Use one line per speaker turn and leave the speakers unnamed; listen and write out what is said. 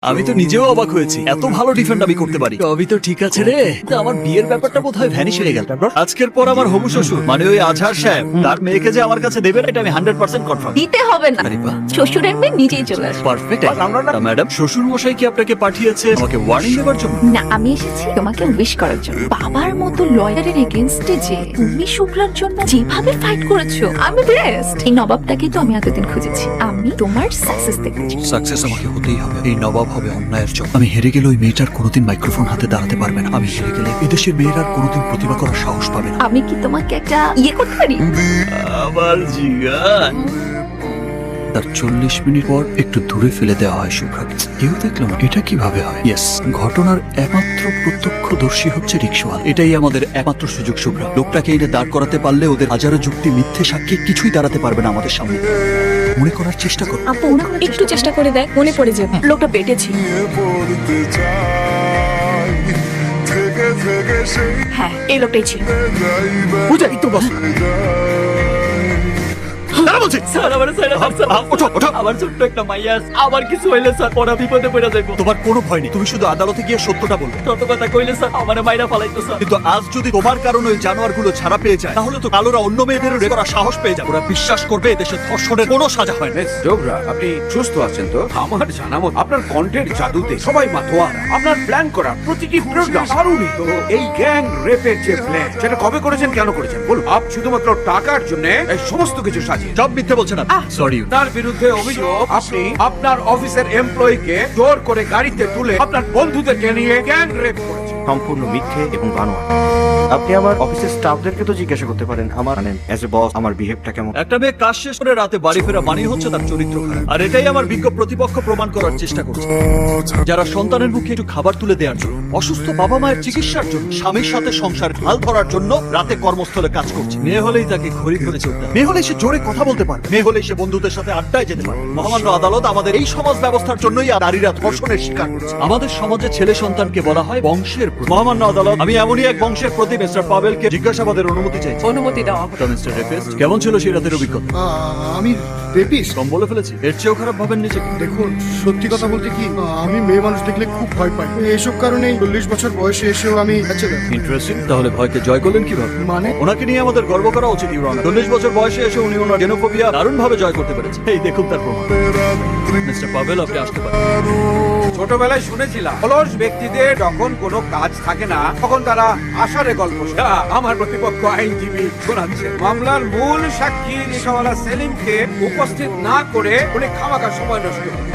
আমি তো নিজেও অবাক হয়েছি, এত ভালো ডিফেন্ড আমি করতে পারি। সবই তো ঠিক আছে রে, তা আমার বিয়ের ব্যাপারটা বোধহয় ভ্যানিশ হয়ে গেল। আজকের পর আমার হবু শ্বশুর মানে ওই আজহার সাহেব তার মেয়েকে যে আমার কাছে দেবে না, এটা আমি 100% কনফার্ম।
দিতে হবে না,
আরে বাহ,
শ্বশুরের মেয়ে নিজেই চলে আসবে।
পারফেক্ট। ম্যাডাম, শ্বশুর মশাই কি আপনাকে পাঠিয়েছে আমাকে ওয়ার্নিং দেওয়ার জন্য?
না, আমি এসেছি তোমাকে উইশ করার জন্য। বাবার মতো লয়ারের এগেইনস্টে যে তুমি শুক্লার জন্য যেভাবে ফাইট করেছো, আমি বেস্ট। এই নবাবটাকে তো আমি এতদিন খুঁজেছি, আমি তোমার সাকসেস দেখেছি।
সাকসেস আমাকে হতেই হবে। এই নবাব হবে অন্যায়ের জন্য। আমি হেরে গেলে ওই মেয়েটার কোনোদিন মাইক্রোফোন হাতে দাঁড়াতে পারবে না। আমি হেরে গেলে এদেশের মেয়েরার কোনোদিন প্রতিভা করার সাহস পাবে না।
আমি কি তোমাকে একটা করতে পারি?
আবার জিগান। তার 40 মিনিট পর একটু দূরে ফেলে দেওয়া হয় শুভ্রাকে। কেউ দেখলো না। এটা কিভাবে হয়? ইয়েস, ঘটনার একমাত্র প্রত্যক্ষদর্শী হচ্ছে রিকশাওয়ালা। এটাই আমাদের একমাত্র সুযোগ শুভ্রা। লোকটাকে এনে দাঁড় করাতে পারলে ওদের হাজারো যুক্তি মিথ্যে সাক্ষী কিছুই দাঁড়াতে পারবে না আমাদের সামনে। মনে করার চেষ্টা করো।
আপু একটু চেষ্টা করে দেখ, মনে পড়ে যাবে। লোকটা পেটেছি। হ্যাঁ, এই লোকটাই ছিল।
বুঝাই তো বস। তোমার কোনো ভয় নেই, তুমি শুধু আদালতে গিয়ে সত্যটা বলবে। কিন্তু আজ যদি তোমার কারণে ওই জানোয়ারগুলো ছাড়া পেয়ে যায়, তাহলে তো কালোরা অন্য মেয়েদের রেপ করার সাহস পেয়ে যাবে। ওরা বিশ্বাস করবে এদেশে ধর্ষণের কোনো সাজা হয় না।
জোবরা, আপনি সুস্থ আছেন তো? আমার জানা মতো আপনার কন্টেন্ট জাদুতে সবাই মাতোয়ারা। আপনার প্ল্যান করা প্রতিটি প্রোগ্রাম দারুণই। তো এই গ্যাং রেপের যে প্ল্যান, সেটা কবে করেছেন, কেন করেছেন বলুন। আপ শুধুমাত্র টাকার জন্য এই সমস্ত কিছু সাজিয়ে
সব মিথ্যে বলছেন আপনি। সরি।
তার বিরুদ্ধে অভিযোগ আপনি আপনার অফিসের এমপ্লয়িকে জোর করে গাড়িতে তুলে আপনার বন্ধুদেরকে নিয়ে গ্যাং রেপ করেছেন।
সম্পূর্ণ মিথ্যে এবং বানোয়াট। আপনি আমার অফিসের স্টাফদেরকে তো জিজ্ঞাসা করতে পারেন আমার অ্যাজ এ বস আমার বিহেভটা কেমন।
একটা মেয়ে কাজ শেষ করে রাতে বাড়ি ফেরা মানেই হচ্ছে তার চরিত্র খারাপ। আর এটাই আমার বিজ্ঞ প্রতিপক্ষ প্রমাণ করার চেষ্টা করছে। যারা সন্তানের মুখে একটু খাবার তুলে দেওয়ার জন্য, অসুস্থ বাবা মায়ের চিকিৎসার জন্য, স্বামীর সাথে সংসার হাল ধরার জন্য রাতে কর্মস্থলে কাজ করছে। মেয়ে হলেই তাকে ঘড়ি ধরে চলতে হবে। মেয়ে হলেই সে জোরে কথা বলতে পারে। মেয়ে হলেই সে বন্ধুদের সাথে আড্ডায় যেতে পারে। মহামান্য আদালত আমাদের এই সমাজ ব্যবস্থার জন্যই নারীরা ধর্ষণের শিকার করছে। আমাদের সমাজে ছেলে সন্তানকে বলা হয় বংশের প্রতীক। মহামান্য আদালত, আমি এমনই এক বংশের প্রতি মিস্টার পাভেলকে জিজ্ঞাসাবাদের অনুমতি চাইছি।
অনুমতি দেওয়া
তো মিস্টার রেপিস্ট, কেমন ছিল সেই রাতের অভিজ্ঞতা?
আমি রেপিস্ট?
কম বলে ফেলেছি? এর চেয়েও খারাপ ভাবেন নিজেকে?
দেখুন, সত্যি কথা বলতে কি, আমি মেয়ে মানুষ দেখলে খুব ভয় পাই। এইসব কারণে 40 বছর বয়সে এসেও আমি
ইন্টারেস্টিং। তাহলে ভয়কে জয় করলেন কিভাবে?
মানে
ওনাকে নিয়ে আমাদের গর্ব করা উচিত ইউর অনার। 40 বছর বয়সে এসে উনি ওনার জেনোফোবিয়া দারুণ ভাবে জয় করতে পেরেছেন। এই দেখুন তার প্রমাণ। মিস্টার পাভেল, আপনি আসতে পারেন।
ছোটবেলায় শুনেছিলাম অলস ব্যক্তিদের যখন কোনো কাজ থাকে না, তখন তারা আষাঢ়ে গল্প শোনে। আমার প্রতিপক্ষ আইনজীবী শোনাচ্ছে মামলার মূল সাক্ষী রিকশাওয়ালা সেলিমকে উপস্থিত না করে উনি খামাখা সময় নষ্ট করেন।